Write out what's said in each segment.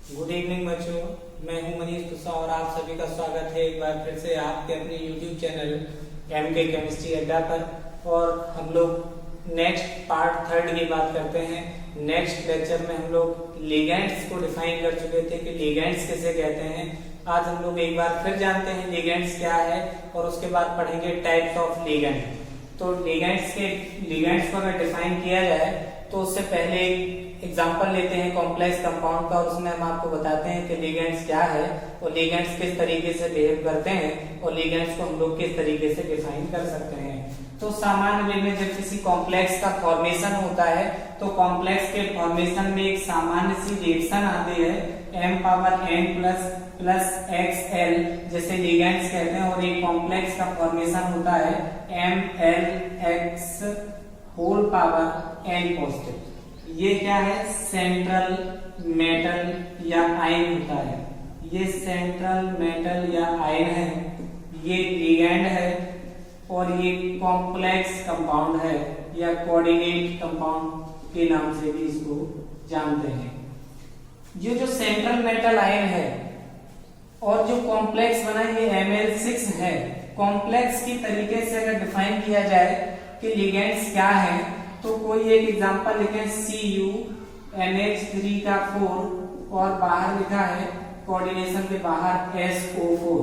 Good evening बच्चों, मैं हूं मनीष तुषा और आप सभी का स्वागत है एक बार फिर से आपके अपने यूट्यूब चैनल एमके केमिस्ट्री अड्डा पर। और हम लोग नेक्स्ट पार्ट थर्ड की बात करते हैं। नेक्स्ट लेक्चर में हम लोग लिगेंड्स को डिफाइन कर चुके थे कि लिगेंड्स किसे कहते हैं। आज हम लोग एक बार फिर जानते हैं लिगेंड्स क्या है और उसके बाद पढ़ेंगे टाइप्स ऑफ लिगेंड। तो लिगेंड्स को अगर डिफाइन किया जाए तो उससे पहले एग्जाम्पल लेते हैं कॉम्प्लेक्स कंपाउंड का और उसमें हम आपको बताते हैं कि लिगेंड्स क्या है और लिगेंड्स किस तरीके से बिहेव करते हैं और लिगेंड्स को हम लोग किस तरीके से डिफाइन कर सकते हैं। तो सामान्य वे में जब किसी कॉम्प्लेक्स का फॉर्मेशन होता है तो कॉम्प्लेक्स के फॉर्मेशन में एक सामान्य सी रिएक्शन आती है m⁴n प्लस xl जैसे लिगेंड्स कहते हैं, और एक कॉम्प्लेक्स का फॉर्मेशन होता है mlx whole power n positive. ये क्या है? सेंट्रल मेटल या आयन होता है। ये सेंट्रल मेटल या आयन है, ये लिगेंड है और ये कॉम्प्लेक्स कंपाउंड है या कोऑर्डिनेट कंपाउंड के नाम से भी इसको जानते हैं। ये जो सेंट्रल मेटल आयन है और जो कॉम्प्लेक्स बना ये Ml6 है। कॉम्प्लेक्स की तरीके से अगर डिफाइन किया जाए कि लिगेंड्स क्या है तो कोई एक एग्जांपल लिखें CuNH3 का 4 और बाहर लिखा है कोऑर्डिनेशन के बाहर SO4।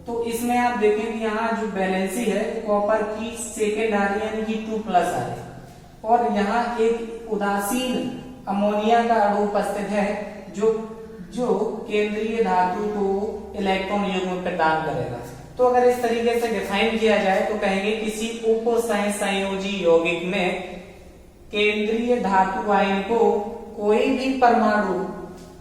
तो इसमें आप देखेंगे यहाँ जो बैलेंसी है कॉपर की सेकेंड आ रही है यानी कि 2+ आ रही है और यहाँ एक उदासीन अमोनिया का अणु उपस्थित है जो केंद्रीय धातु को इलेक्ट्रॉन युग्म प्रदान करेगा। तो अगर इस तरीके से डिफाइन किया जाए तो कहेंगे किसी उपसंयोजी यौगिक में केंद्रीय धातु आयन को कोई भी परमाणु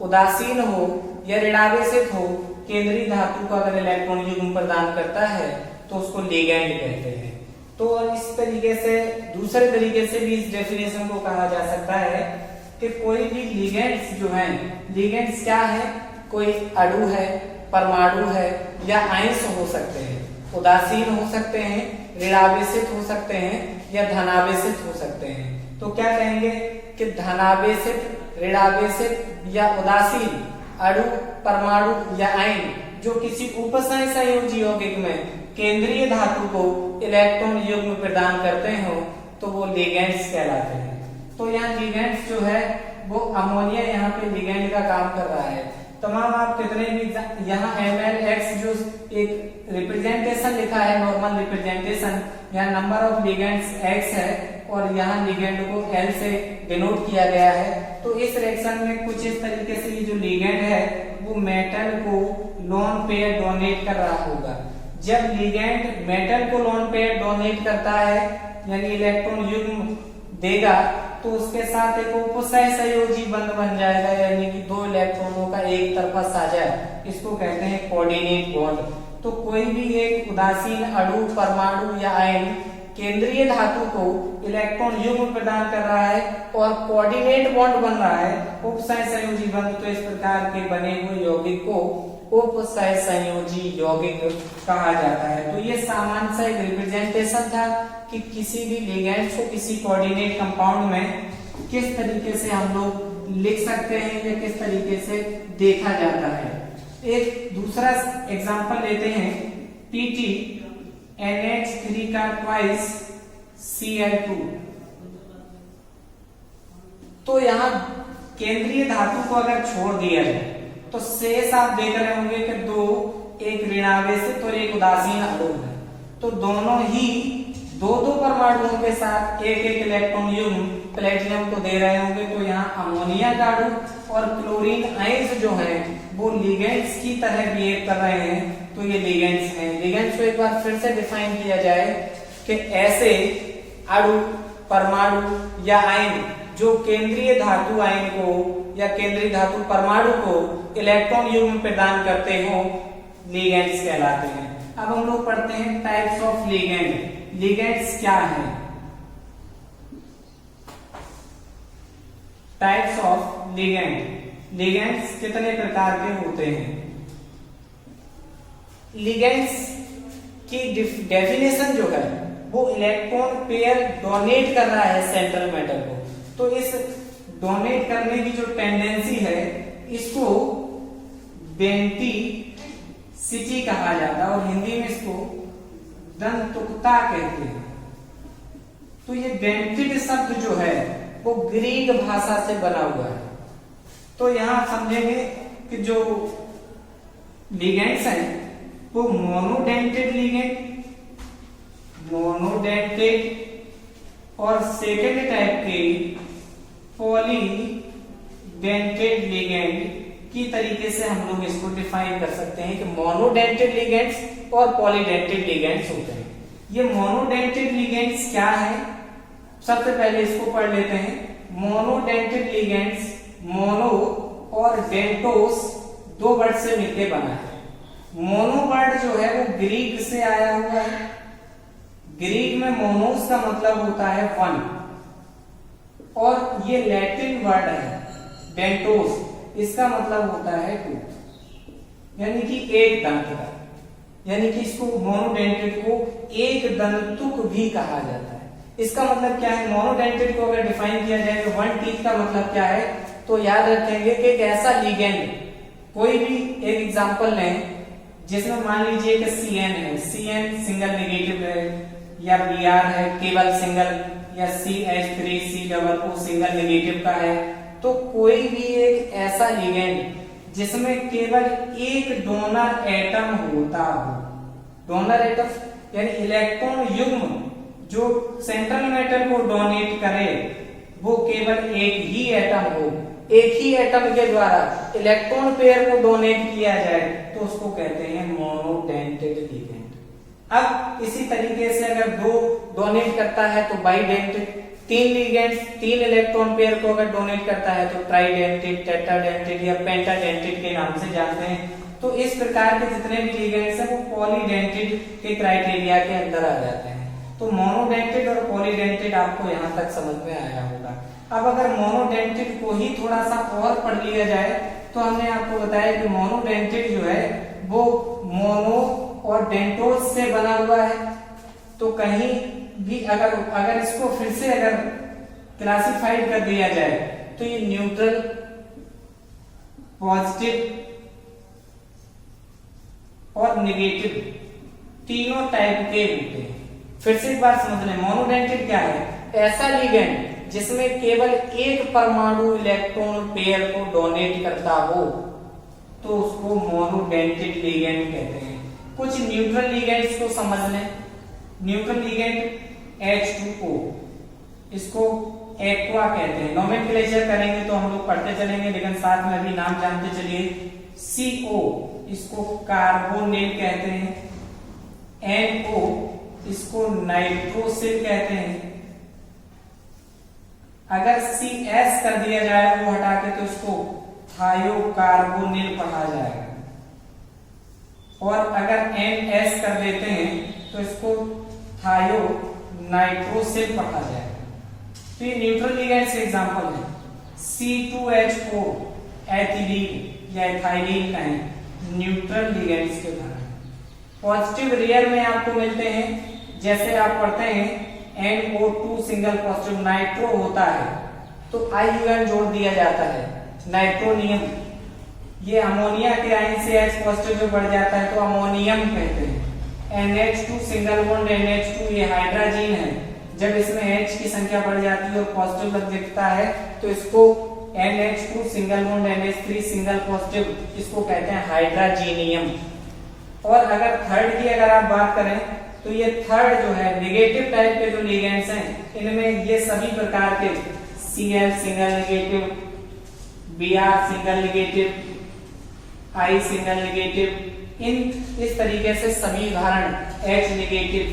उदासीन हो या ऋणावेशित हो केंद्रीय धातु का अगर इलेक्ट्रॉन युग्म प्रदान करता है तो उसको लिगेंड कहते हैं। तो इस तरीके से दूसरे तरीके से भी इस डेफिनेशन को कहा जा सकता है कि कोई भी लिगेंड्स जो है, लिगेंड्स क्या है? कोई अणु है, परमाणु है या आयंस हो सकते हैं, उदासीन हो सकते हैं, ऋणावेशित हो सकते हैं या धनावेशित हो सकते हैं। तो क्या कहेंगे कि धनावेशित, ऋणावेशित या उदासीन अणु, परमाणु या आयन जो किसी उपसंयोजी यौगिक में केंद्रीय धातु को इलेक्ट्रॉन युग्म प्रदान करते हो तो वो लिगेंड्स कहलाते हैं। तो यहाँ लिगेंड्स जो है वो अमोनिया यहाँ पे लिगेंड का काम कर रहा है। तमाम आप कितने भी यहाँ mlx जो एक रिप्रेजेंटेशन लिखा है, नॉर्मल रिप्रेजेंटेशन, यहाँ नंबर ऑफ लिगेंड्स x है और यहाँ लिगेंड को L से डिनोट किया गया है। तो इस रिएक्शन में कुछ इस तरीके से ये जो लिगेंड है वो मेटल को लोन पेयर डोनेट कर रहा होगा। जब लिगेंड मेटल को लोन पेयर डोनेट करता है यानी इलेक्ट्रॉन युग्म देगा तो उसके साथ एक उपसंयोजी बंध बन जाएगा यानी कि दो इलेक्ट्रॉनों का एक तरफा साझा, इसको कहते हैं कोऑर्डिनेट बॉन्ड। तो कोई भी एक उदासीन अणु, परमाणु या आयन केंद्रीय धातु को इलेक्ट्रॉन युग्म प्रदान कर रहा है और कोऑर्डिनेट बॉन्ड बन रहा है, उपसंयोजी बंध। तो इस प्रकार के बने हुए यौगिक को उपसंयोजी यौगिक कहा जाता है। तो ये सामान्य सा एक रिप्रेजेंटेशन था कि किसी भी लिगेंड्स को किसी कोऑर्डिनेट कंपाउंड में किस तरीके से हम लोग लिख सकते हैं या किस तरीके से देखा जाता है। एक दूसरा एग्जांपल लेते हैं PtNH3 का ट्वाइस Cl2। तो यहाँ केंद्रीय धातु को अगर छोड़ दिया जाए तो शेष आप देख रहे होंगे कि दो, एक ऋणावेशित और एक उदासीन अणु है। तो दोनों ही दो परमाणुओं के साथ एक इलेक्ट्रॉन युग्म प्लेटिनम को दे रहे होंगे। तो यहाँ अमोनिया का अणु और क्लोरीन आयंस जो है वो लिगेंड्स की तरह बिहेव कर रहे हैं। तो ये लिगेंड्स हैं। लिगेंड्स को एक बार फिर से डिफाइन किया जाए कि ऐसे अणु, परमाणु या आयन जो केंद्रीय धातु आयन को या केंद्रीय धातु परमाणु को इलेक्ट्रॉन युग्म प्रदान करते हो लिगेंड्स कहलाते हैं। अब हम लोग पढ़ते हैं टाइप्स ऑफ लिगेंड। लिगेंड्स क्या है? Types of ligand. लिगेंड्स कितने प्रकार के होते हैं? लिगेंड्स की डेफिनेशन जो है वो इलेक्ट्रॉन पेयर डोनेट कर रहा है सेंट्रल मेटल को। तो इस डोनेट करने की जो टेंडेंसी है इसको डेंटिसिटी कहा जाता है और हिंदी में इसको दंतुकता कहते हैं। तो ये डेंटिड शब्द जो है वो ग्रीक भाषा से बना हुआ है। तो यहां समझेंगे कि जो लिगेंड्स हैं वो मोनोडेंटेड लिगेंड, मोनोडेंटेड और सेकेंड टाइप के पॉलीडेंटेड लिगेंड की तरीके से हम लोग इसको डिफाइन कर सकते हैं कि मोनोडेंटेड लिगेंड्स और पॉलीडेंटेड लिगेंड्स होते हैं। ये मोनोडेंटेड लिगेंड्स क्या है, सबसे पहले इसको पढ़ लेते हैं। मोनोडेंटेड लिगेंड्स, मोनो और डेंटोस दो वर्ड से मिलकर बना है। मोनो वर्ड जो है वो ग्रीक से आया हुआ है। ग्रीक में मोनोस का मतलब होता है वन, और ये लैटिन वर्ड है डेंटोस, इसका मतलब होता है टू, यानी कि एक दंत का, यानी कि इसको मोनोडेंटेड को एक दंतुक भी कहा जाता है। इसका मतलब क्या है, मोनोडेंटेड को अगर डिफाइन किया जाए तो वन टीथ का मतलब क्या है, तो याद रखेंगे कि एक ऐसा लिगेंड, कोई भी एक एग्जांपल लें जिसमें मान लीजिए कि CN है, CN सिंगल नेगेटिव है, या Br है केवल सिंगल, या CH3COO सिंगल नेगेटिव का है। तो कोई भी एक ऐसा लिगेंड जिसमें केवल एक डोनर एटम होता हो, डोनर एटम यानी इलेक्ट्रॉन युग्म जो सेंट्रल मेटल को डोनेट करे वो केवल एक ही एटम हो, एक ही एटम के द्वारा इलेक्ट्रॉन पेयर को डोनेट किया जाए तो उसको कहते हैं मोनोडेंटेड लिगेंड। अब इसी तरीके से अगर दो डोनेट करता है तो बाइडेंटेड, तीन लिगेंड्स तीन इलेक्ट्रॉन पेयर को अगर डोनेट करता है तो ट्राइडेंटेड, टेट्राडेंटेड या पेंटाडेंटेड के नाम से जानते हैं। तो इस प्रकार के जितने भी लिगेंड्स हैं वो पॉलीडेंटेड के क्राइटेरिया के अंदर आ जाते हैं। तो मोनोडेंटेड और पॉलीडेंटेड आपको यहाँ तक समझ में आया होगा। अब अगर मोनोडेंटेड को ही थोड़ा सा और पढ़ लिया जाए तो हमने आपको बताया कि मोनोडेंटेड जो है वो मोनो और डेंटोस से बना हुआ है। तो कहीं भी अगर इसको फिर से अगर क्लासिफाइड कर दिया जाए तो ये न्यूट्रल, पॉजिटिव और नेगेटिव तीनों टाइप के होते हैं। फिर से एक बार समझ लें, मोनोडेंटेड क्या है, ऐसा लिगेंड जिसमें केवल एक परमाणु इलेक्ट्रॉन पेयर को डोनेट करता हो तो उसको मोनोडेंटेड लिगेंड कहते हैं। कुछ न्यूट्रल लिगेंड्स को समझ लें। न्यूट्रल लिगेंड H2O, इसको एक्वा कहते हैं। नोमेनक्लेचर करेंगे तो हम लोग पढ़ते चलेंगे, लेकिन साथ में अभी नाम जानते चलिए। CO, इसको कार्बोनेट कहते हैं। NO, इसको नाइट्रोसिल कहते हैं। अगर CS कर दिया जाए वो हटा के तो इसको थायोकार्बोनिल कहा जाएगा, और अगर NS कर देते हैं तो इसको थायो नाइट्रोसिल कहा जाएगा। तो ये न्यूट्रल लिगेंड्स के एग्जांपल है। C2H4 एथिलीन या एथाइलीन कहें, न्यूट्रल लिगेंड्स के उदाहरण। पॉजिटिव रेयर में आपको मिलते हैं, जैसे आप पढ़ते हैं NO2 सिंगल पॉजिटिव, नाइट्रो होता है तो IUN जोड़ दिया जाता है, नाइट्रोनियम। ये अमोनिया के आयन से H पॉजिटिव जो बढ़ जाता है तो अमोनियम कहते हैं। NH2 सिंगल बॉन्ड NH2, ये हाइड्रोजन है, जब इसमें H की संख्या बढ़ जाती है और पॉजिटिव लग दिखता है तो इसको NH2 single bond NH3 single positive, इसको कहते हैं हाइड्रोजीनियम। और अगर थर्ड की अगर आप बात करें तो ये थर्ड जो है नेगेटिव टाइप के जो लिगेंड्स हैं, इनमें ये सभी प्रकार के Cl single negative, Br single negative, I single negative, इस तरीके से सभी उदाहरण H नेगेटिव,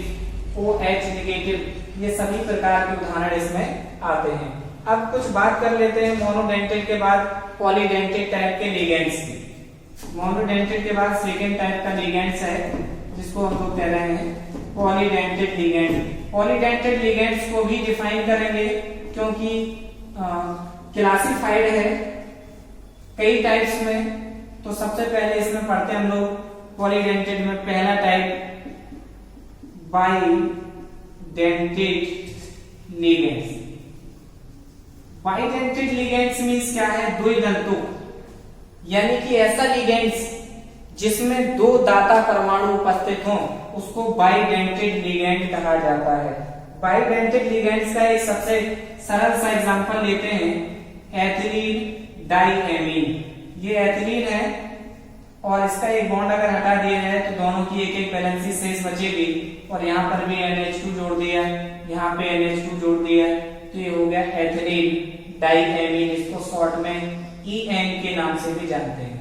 OH नेगेटिव, ये सभी प्रकार के उदाहरण इसमें आते हैं। अब कुछ बात कर लेते हैं मोनोडेंटेड के बाद पॉलीडेंटेड टाइप के लिगेंड्स की। मोनोडेंटेड के बाद सेकेंड टाइप का लिगेंड्स है जिसको हम लोग कह रहे हैं पॉलीडेंटेड लिगेंड। पॉलीडेंटेड लिगेंड्स को भी डिफाइन करेंगे क्योंकि क्लासिफाइड है कई टाइप्स में। तो सबसे पहले इसमें पढ़ते हैं हम लोग पॉलीडेंटेड में पहला type bidentate ligands. Bidentate ligands means क्या है, द्विदंतुक। यानी कि ऐसा लिगेंड्स जिसमें दो दाता परमाणु उपस्थित हों उसको बाइडेंटेड लिगेंड कहा जाता है। बाइडेंटेड लिगेंड्स का एक सबसे सरल सा एग्जांपल लेते हैं, एथिलीन डाइएमीन। ये एथिलीन है और इसका एक बॉन्ड अगर हटा दिया जाए तो दोनों की एक एक वैलेंसी शेष बचेगी और यहाँ पर भी NH2 जोड़ दिया है, यहाँ पे NH2 जोड़ दिया है, तो ये हो गया एथिलीन डाइएमीन। इसको शॉर्ट में EN के नाम से भी जानते हैं।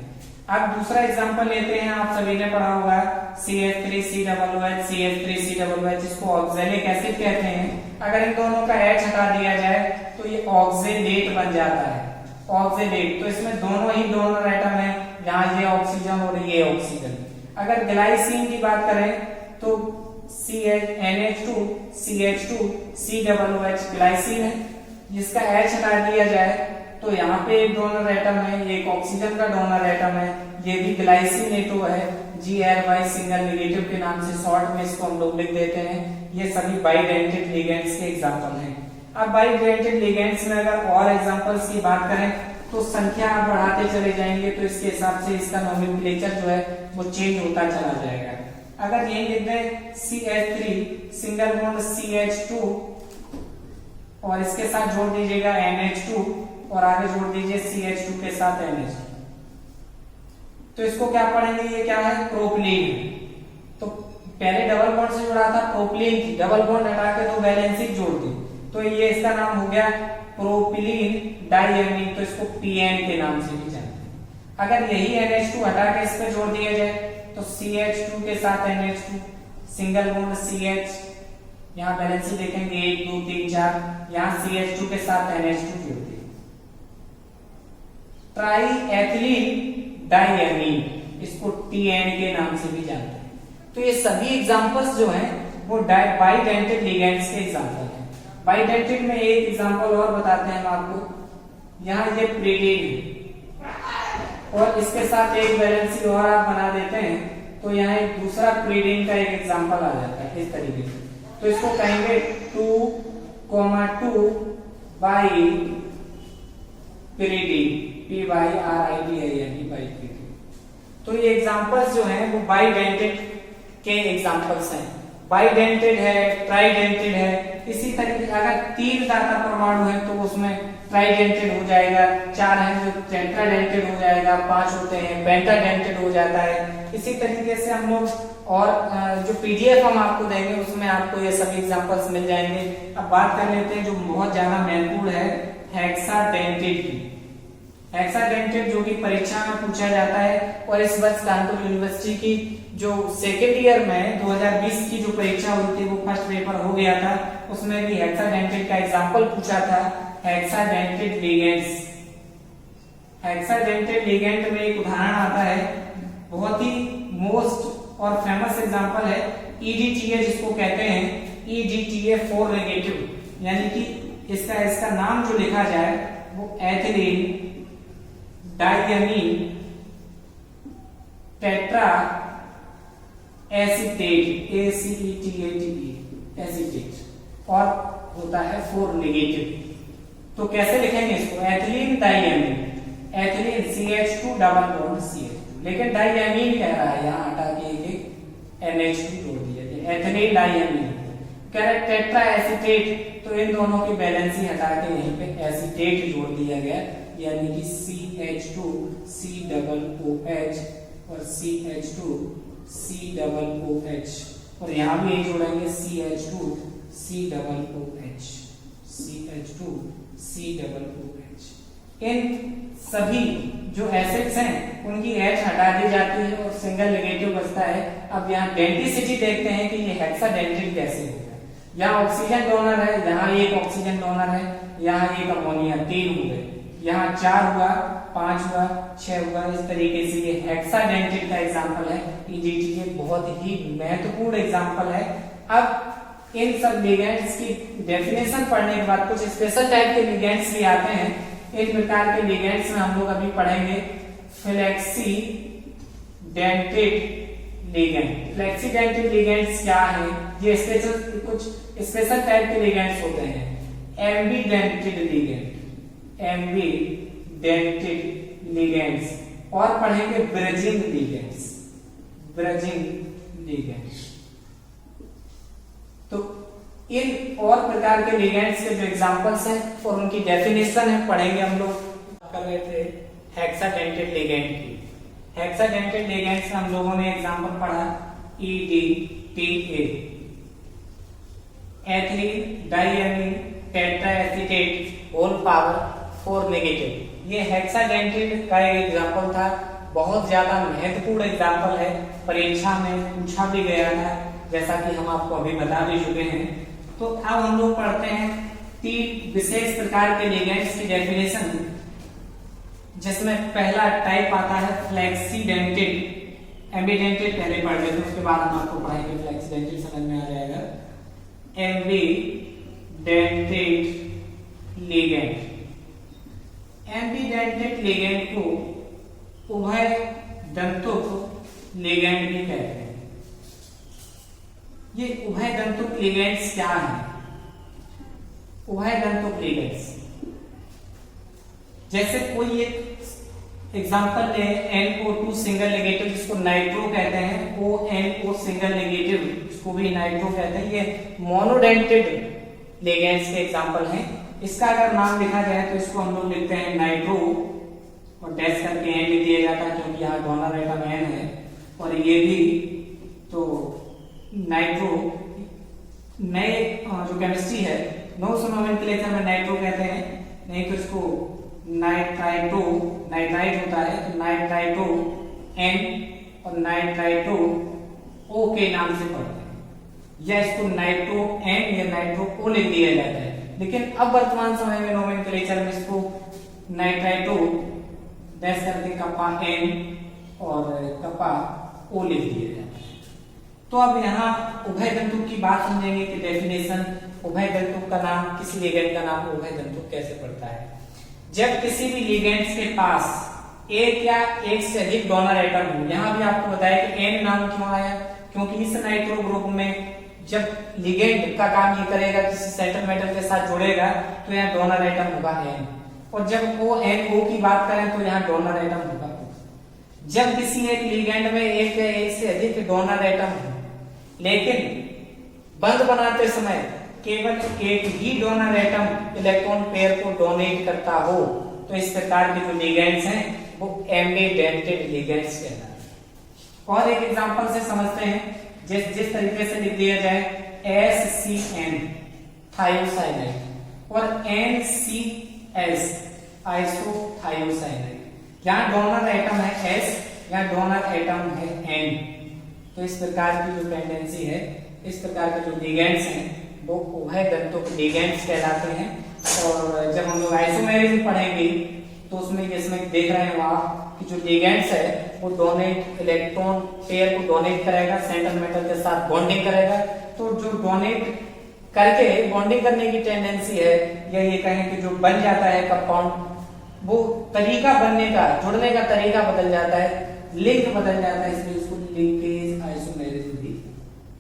अब दूसरा एग्जांपल लेते हैं, आप सभी ने पढ़ा होगा CH3COOH CH3COOH, इसको ऑक्जेलिक एसिड कहते हैं। अगर इन दोनों का H हटा दिया जाए तो ये ऑक्जेलेट बन जाता है, ऑक्जेलेट। तो इसमें दोनों ही डोनर एटम है, यहाँ ये ऑक्सीजन और ये ऑक्सीजन। अगर ग्लाइसिन की बात करें तो NH2 CH2 COOH ग्लाइसिन है, जिसका H हटा दिया जाए तो यहाँ पे एक डोनर एटम है, एक ऑक्सीजन का डोनर एटम है, ये भी ग्लाइसिनेटो है, GLY सिंगल नेगेटिव के नाम से शॉर्ट में इसको हम लोग लिख देते हैं। ये सभी बाइडेंटेड लिगेंड्स के एग्जांपल हैं। अब बाइडेंटेड लिगेंड्स में अगर और एग्जांपल्स की बात करें तो संख्या आप बढ़ाते चले जाएंगे तो इसके हिसाब से इसका नोमेनक्लेचर जो है वो चेंज होता चला जाएगा। अगर यही लिख दें CH3 सिंगल बॉन्ड CH2 और इसके साथ जोड़ दीजिएगा NH2 और आगे जोड़ दीजिए CH2 के साथ NH2, तो इसको क्या पढ़ेंगे, ये क्या है, प्रोपिलीन। तो पहले डबल बॉन्ड से जुड़ा था प्रोपिलीन थी, डबल बॉन्ड हटा के दो वैलेंसी जोड़ दी तो ये इसका नाम हो गया प्रोपिलीन डाइएमीन, तो इसको PN के नाम से भी जानते हैं। अगर यही NH2 हटा के इस पे जोड़ दिया जाए तो CH2 के साथ NH2 सिंगल बॉन्ड CH, यहाँ वैलेंसी देखेंगे 1 2 3 4, यहाँ CH2 के साथ NH2 जोड़ दिए, ट्राई एथिलीन डाइएमीन, इसको TN के नाम से भी जानते हैं। तो ये सभी एग्जांपल्स जो हैं वो बाइडेंटेड लिगेंड्स के एग्जांपल हैं। बाइडेंटेड में एक एग्जांपल और बताते हैं हम आपको, यहाँ ये प्रीडीन है और इसके साथ एक वैलेंसी और आप बना देते हैं तो यहाँ एक दूसरा प्रीडीन का एक एग्जांपल आ जाता है इस तरीके से। तो इसको कहेंगे 2,2 बाई प्रीडीन, PYRIDIN। तो ये एग्जांपल्स जो हैं वो बाइडेंटेड के एग्जांपल्स हैं। बाइडेंटेड है, ट्राइडेंटेड है, इसी तरीके से अगर 3 दाता परमाणु है तो उसमें ट्राइडेंटेड हो जाएगा, 4 हैं जो टेट्राडेंटेड हो जाएगा, 5 होते हैं पेंटाडेंटेड हो जाता है। इसी तरीके से हम लोग और जो PDF हम आपको देंगे उसमें आपको ये सभी एग्जांपल्स मिल जाएंगे। अब बात कर लेते हैं जो बहुत ज्यादा महत्वपूर्ण है, हेक्साडेंटेड की। हेक्साडेंटेड जो कि परीक्षा में पूछा जाता है और इस वर्ष कानपुर यूनिवर्सिटी की जो सेकेंड ईयर में 2020 की जो परीक्षा हुई थी वो फर्स्ट पेपर हो गया था, उसमें भी हेक्साडेंटेड का एग्जांपल पूछा था। हेक्साडेंटेड लिगेंड्स, हेक्साडेंटेड लिगेंड में एक उदाहरण आता है, बहुत ही मोस्ट और फेमस एग्जांपल है EDTA, जिसको कहते हैं EDTA4 नेगेटिव, यानी कि इसका नाम जो लिखा जाए वो ethylene diamine tetra acetate, ACETATE acetate, और होता है 4 नेगेटिव। तो कैसे लिखेंगे इसको, ethylene diamine, ethylene CH2 double bond CH2, लेकिन डाइएमीन कह रहा है, यहाँ हटा के एक NH2 जोड़ दिया, एथिलीन डाइएमीन। कह रहे टेट्रा एसीटेट, तो इन दोनों की वैलेंसी हटा के यहीं पे एसीटेट जोड़ दिया गया, यानी कि CH2 COOH और CH2 COOH, और यहाँ भी यही जोड़ेंगे CH2 COOH, CH2 COOH। इन सभी जो एसिड्स हैं उनकी H हटा दी जाती है और सिंगल नेगेटिव बचता है। अब यहाँ डेंटिसिटी देखते हैं कि ये हेक्साडेंटेड कैसे होगा। यहाँ ऑक्सीजन डोनर है, यहाँ एक ऑक्सीजन डोनर है, यहाँ एक अमोनिया, 3 हो गए, यहाँ 4 हुआ, 5 हुआ, 6 हुआ। इस तरीके से ये हेक्साडेंटेड का एग्जांपल है। EDTA बहुत ही महत्वपूर्ण एग्जांपल है। अब इन सब लिगेंड्स की डेफिनेशन पढ़ने के बाद कुछ स्पेशल टाइप के लिगेंड्स भी आते हैं। इन प्रकार के लिगेंड्स में हम लोग अभी पढ़ेंगे फ्लेक्सीडेंटेड लिगेंड। फ्लेक्सीडेंटेड लिगेंड्स क्या है, ये स्पेशल कुछ स्पेशल टाइप के लिगेंड्स होते हैं। एम्बीडेंटेड लिगेंड, एम्बीडेंटेड लिगेंड्स और पढ़ेंगे ब्रिजिंग लिगेंड्स, ब्रिजिंग लिगेंड्स। तो इन और प्रकार के लिगेंड्स के जो एग्जांपल्स हैं और उनकी डेफिनेशन है पढ़ेंगे हम लोग। कर रहे थे हेक्साडेंटेड लिगेंड की। हेक्साडेंटेड लिगेंड्स में हम लोगों ने एग्जांपल पढ़ा EDTA, ethylene diamine tetraacetate whole power 4 negative. ये हेक्साडेंटेड का एक एग्जांपल था, बहुत ज्यादा महत्वपूर्ण एग्जांपल है, परीक्षा में पूछा भी गया था, जैसा कि हम आपको अभी बता भी चुके हैं। तो अब हम लोग पढ़ते हैं 3 विशेष प्रकार के लिगेंड्स की डेफिनेशन, जिसमें पहला टाइप आता है फ्लेक्सीडेंटेड। एम्बीडेंटेड पहले पढ़ लेते हैं, उसके बाद हम आपको पढ़ाएंगे फ्लेक्सीडेंटेड, समझ में आ जाएगा। एम्बीडेंटेड लिगेंड, एम्बीडेंटेड लिगेंड को उभय दंतुक लिगेंड भी कहते हैं। ये उभय दंतुक लिगेंड्स क्या हैं? उभय दंतुक लिगेंड्स, जैसे कोई एक एग्जांपल ले NO2 सिंगल नेगेटिव, जिसको नाइट्रो कहते हैं, ONO सिंगल नेगेटिव, इसको भी नाइट्रो कहते हैं। ये मोनोडेंटेड लिगेंड्स के एग्जांपल हैं। इसका अगर नाम लिखा जाए तो इसको हम लोग लिखते हैं नाइट्रो और डैश करके एन लिख दिया जाता है, क्योंकि यहाँ डोनर एटम एन है। और ये भी तो नाइट्रो नए जो केमिस्ट्री है, नोमेनक्लेचर में नाइट्रो कहते हैं, नहीं तो इसको नाइट्राइटो, नाइट्राइट होता है तो नाइट्राइटो एन और नाइट्राइटो ओ के नाम से पढ़ते हैं, या इसको नाइट्रो एन या नाइट्रो ओ लिख दिया जाता है। लेकिन अब वर्तमान समय में नोमेनक्लेचर में इसको नाइट्राइटो डैश करके कप्पा एन और कप्पा ओ लिख दिया जाता है। तो अब यहाँ उभय दंतुक की बात समझेंगे कि डेफिनेशन, उभय दंतुक का नाम, किसी लिगेंड का नाम उभय दंतुक कैसे पड़ता है। जब किसी भी लिगेंड्स के पास एक या एक से अधिक डोनर एटम हो, यहाँ भी आपको बताया कि एन नाम क्यों आया, क्योंकि इस नाइट्रो ग्रुप में जब लिगेंड का काम ये करेगा, किसी सेंटर मेटल के साथ जुड़ेगा तो यहाँ डोनर एटम होगा एन, और जब ONO की बात करें तो यहाँ डोनर एटम होगा O। जब किसी एक लिगेंड में एक या एक से अधिक डोनर एटम हो, लेकिन बंध बनाते समय केवल एक ही डोनर एटम इलेक्ट्रॉन पेयर को डोनेट करता हो, तो इस प्रकार के जो लिगेंड्स हैं वो एम्बीडेंटेड लिगेंड्स कहलाते हैं। और एक एग्जांपल से समझते हैं, जिस तरीके से लिख दिया जाए SCN थायोसाइनाइड और NCS आइसोथायोसाइनाइड। यहाँ डोनर एटम है S, यहाँ डोनर एटम है N। तो इस प्रकार की जो टेंडेंसी है, इस प्रकार के जो लिगेंड्स हैं वो उभय दंतुक लिगेंड्स कहलाते हैं। और जब हम लोग आइसोमेरिज्म पढ़ेंगे तो उसमें इसमें देख रहे हैं वहां कि जो लिगेंड्स है वो डोनेट इलेक्ट्रॉन पेयर को डोनेट करेगा, सेंटर मेटल के साथ बॉन्डिंग करेगा। तो जो डोनेट करके बॉन्डिंग करने की टेंडेंसी है, या ये कहें कि जो बन जाता है कंपाउंड, वो तरीका बनने का, जुड़ने का तरीका बदल जाता है, लिंक बदल जाता है, इसलिए उसको लिंकेज आइसोमेरिज्म भी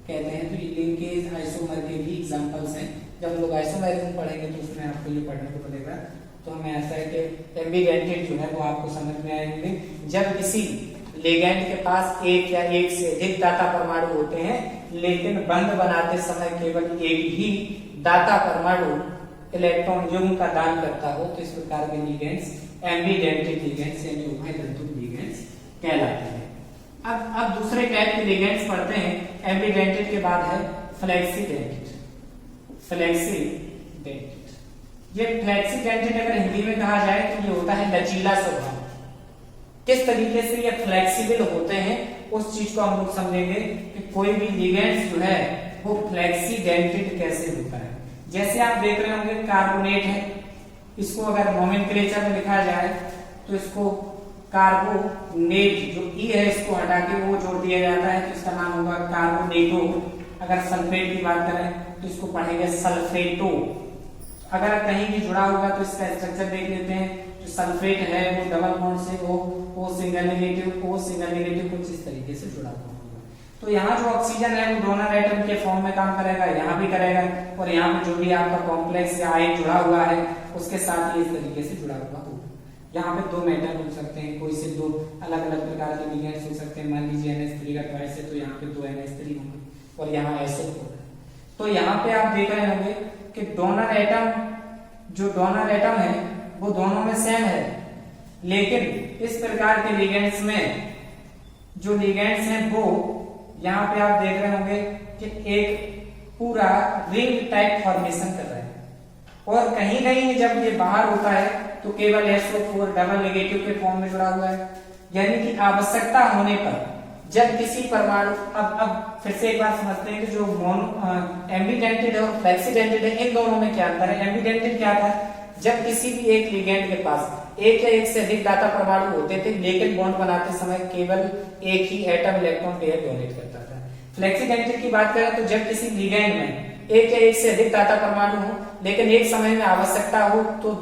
कहते हैं। तो ये लिंकेज आइसोमर के भी एग्जांपल्स हैं। जब लोग आइसोमेरिज्म पढ़ेंगे तो उसमें आपको ये पढ़ने को मिलेगा। तो हमें ऐसा है कि एम्बीडेंटेड जो है वो आपको समझ में आएंगे, जब किसी लिगेंड के पास एक या एक से अधिक दाता परमाणु होते हैं, लेकिन बंध बनाते समय केवल एक ही दाता परमाणु इलेक्ट्रॉन युग्म का दान करता हो, तो इस प्रकार के लिगेंड्स एम्बीडेंटेड लिगेंड्स यानी उभय दंतुक लिगेंड्स कहलाते हैं। अब दूसरे टाइप के लिगेंड्स पढ़ते हैं। एम्बीडेंटेड के बाद है फ्लेक्सीडेंटेड। फ्लेक्सीडेंटेड, ये फ्लेक्सीडेंटेड अगर हिंदी में कहा जाए तो ये होता है लचीला स्वभाव। किस तरीके से ये फ्लेक्सिबल होते हैं उस चीज को हम लोग समझेंगे कि कोई भी लिगेंड्स जो है वो फ्लेक्सीडेंटेड कैसे होता है। जैसे आप देख रहे होंगे कार्बोनेट है, इसको अगर नोमेनक्लेचर में लिखा जाए तो इसको कार्बोनेट, जो ई है इसको हटा के वो जोड़ दिया जाता है तो इसका नाम होगा कार्बोनेटो। अगर सल्फेट की बात करें तो इसको पढ़ेंगे सल्फेटो। अगर कहीं भी जुड़ा होगा तो इसका स्ट्रक्चर देख लेते हैं। जो सल्फेट है वो डबल बॉन्ड से O सिंगल नेगेटिव कुछ इस तरीके से जुड़ा हुआ होगा। तो यहाँ जो ऑक्सीजन है वो डोनर एटम के फॉर्म में काम करेगा, यहाँ भी करेगा, और यहाँ पे जो भी आपका कॉम्प्लेक्स या आयन जुड़ा हुआ है उसके साथ ही इस तरीके से जुड़ा हुआ होगा। यहाँ पे 2 मेटल हो सकते हैं, कोई से 2 अलग अलग प्रकार के लिगेंड्स हो सकते हैं। मान लीजिए NH3 का ट्वाइस है तो यहाँ पे 2 NH3 होंगे और यहाँ SO4 है। तो यहाँ पे आप देख रहे होंगे कि डोनर एटम है वो दोनों में सेम है, लेकिन इस प्रकार के लिगेंड्स में जो लिगेंड्स हैं वो यहाँ पे आप देख रहे होंगे कि एक पूरा रिंग टाइप फॉर्मेशन कर रहे हैं, और कहीं कहीं जब ये बाहर होता है तो केवल SO4 डबल नेगेटिव के फॉर्म में जुड़ा हुआ है। यानी कि आवश्यकता होने पर जब किसी परमाणु, अब फिर से एक बार समझते हैं कि जो एम्बिडेंटेड और फ्लेक्सिडेंटेड है, इन दोनों में क्या अंतर है। एम्बिडेंटेड क्या था, जब किसी भी एक लिगेंड के पास एक या एक से अधिक दाता परमाणु होते थे, लेकिन बॉन्ड बनाते समय केवल एक ही एटम इलेक्ट्रॉन पेयर डोनेट करता था। फ्लेक्सिडेंटेड की बात करें तो जब किसी लिगेंड में एक या एक से अधिक दाता परमाणु हो, लेकिन एक समय में आवश्यकता हो तो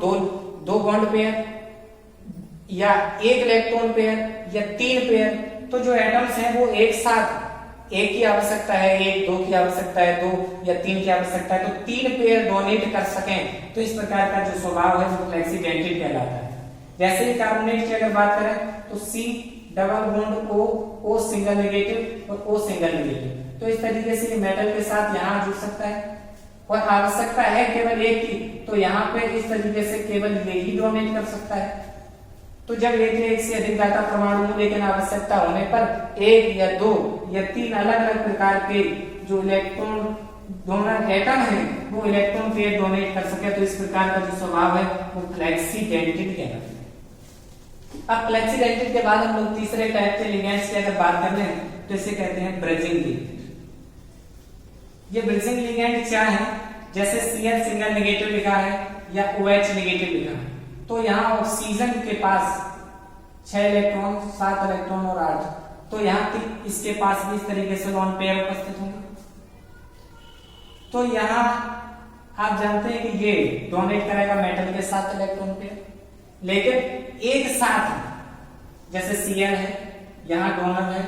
दो बॉन्ड पेयर या एक इलेक्ट्रॉन पेयर या 3 पेयर, तो जो एटम्स हैं वो एक साथ, एक की आवश्यकता है, एक 2 की आवश्यकता है, 2 या 3 की आवश्यकता है, तो 3 पेयर डोनेट कर सकें। तो इस प्रकार का जो स्वभाव है वो फ्लेक्सिडेंटेड कहलाता है। जैसे ही कार्बोनेट की अगर बात करें तो C double bond O single negative और O सिंगल नेगेटिव, तो इस तरीके से मेटल के साथ यहाँ जुड़ सकता है। और आवश्यकता है केवल एक की, तो यहाँ पे इस तरीके से केवल ये ही डोनेट कर सकता है। तो जब एक से अधिक दाता परमाणु हो, लेकिन आवश्यकता होने पर 1 या 2 या 3 अलग अलग प्रकार के जो इलेक्ट्रॉन डोनर एटम है वो इलेक्ट्रॉन पेयर डोनेट कर सके, तो इस प्रकार का जो स्वभाव है वो फ्लेक्सिडेंटेड कहलाता है। अब फ्लेक्सिडेंटेड के बाद हम लोग तीसरे टाइप के लिगेंड्स की अगर बात कर लें तो इसे कहते हैं ब्रिजिंग लिगेंड। ये ब्रिजिंग लिगेंड क्या है, जैसे Cl सिंगल नेगेटिव लिखा है या OH नेगेटिव लिखा है, तो यहाँ ऑक्सीजन के पास 6 इलेक्ट्रॉन, 7 इलेक्ट्रॉन और 8, तो यहाँ इसके पास भी इस तरीके से लोन पेयर उपस्थित होंगे। तो यहाँ आप जानते हैं कि ये डोनेट करेगा मेटल के साथ इलेक्ट्रॉन पेयर, लेकिन एक साथ जैसे Cl है, यहाँ डोनर है,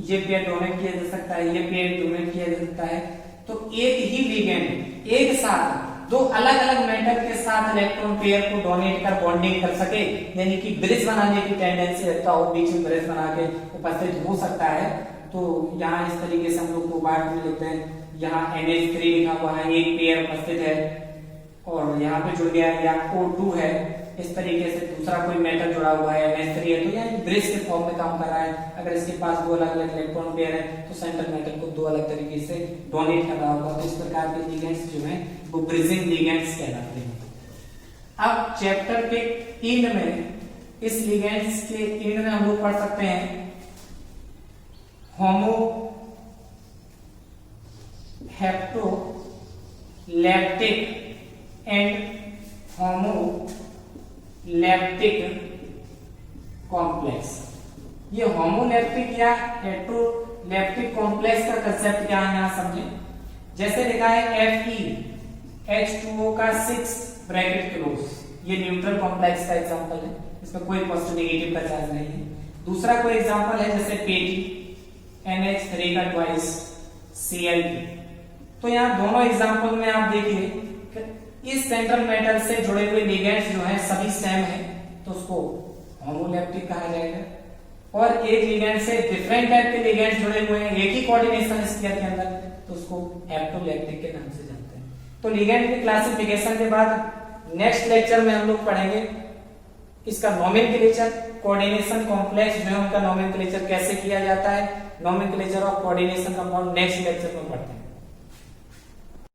ये पेयर डोनेट किया जा सकता है, ये पेयर डोनेट किया जा सकता है। तो एक ही लिगेंड एक साथ 2 अलग अलग मेटल के साथ इलेक्ट्रॉन पेयर को डोनेट कर बॉन्डिंग कर सके, यानी कि ब्रिज बनाने की टेंडेंसी रखता हो, बीच में ब्रिज बना के उपस्थित हो सकता है। तो यहाँ इस तरीके से हम लोग कोबाल्ट में लिखते हैं, यहाँ NH3 लिखा हुआ है, एक पेयर उपस्थित है और यहाँ पे जुड़ गया, या O2 है, इस तरीके से दूसरा कोई मेटल जुड़ा हुआ है, NH3 है, तो यहाँ ब्रिज के फॉर्म में काम कर रहा है। अगर इसके पास 2 अलग अलग इलेक्ट्रॉन पेयर है तो सेंट्रल मेटल को 2 अलग तरीके से डोनेट कर रहा होगा। तो इस प्रकार के लिगेंड्स जो हैं वो ब्रिजिंग लिगेंड्स कहलाते हैं। अब चैप्टर के एंड में, इस लिगेंड्स के एंड में हम लोग पढ़ सकते हैं होमो हेप्टोलैप्टिक एंड होमो लैप्टिक कॉम्प्लेक्स। ये होमोलैप्टिक या हेट्रोलैप्टिक कॉम्प्लेक्स का कंसेप्ट क्या है यहाँ समझें। जैसे लिखा है FeH2O का 6 ब्रैकेट क्लोज, ये न्यूट्रल कॉम्प्लेक्स का एग्जांपल है, इसमें कोई पॉजिटिव नेगेटिव का चार्ज नहीं है। दूसरा कोई एग्जांपल है जैसे NH3 का ट्वाइस Cl। तो यहाँ दोनों एग्जांपल में आप देखिए इस सेंट्रल मेटल से जुड़े हुए लिगेंड्स जो हैं सभी सेम है, तो उसको होमोलैप्टिक कहा जाएगा। और एक लिगेंड से डिफरेंट टाइप के लिगेंड्स जुड़े हुए हैं एक ही कोऑर्डिनेशन स्फीयर के अंदर, तो उसको हेप्टोलैप्टिक के नाम से जानते हैं। तो लिगेंड की क्लासिफिकेशन के बाद नेक्स्ट लेक्चर में हम लोग पढ़ेंगे इसका नोमेनक्लेचर, कोऑर्डिनेशन कॉम्प्लेक्स जो है उनका नोमेनक्लेचर कैसे किया जाता है, nomenclature of coordination compound next lecture में पढ़ते हैं।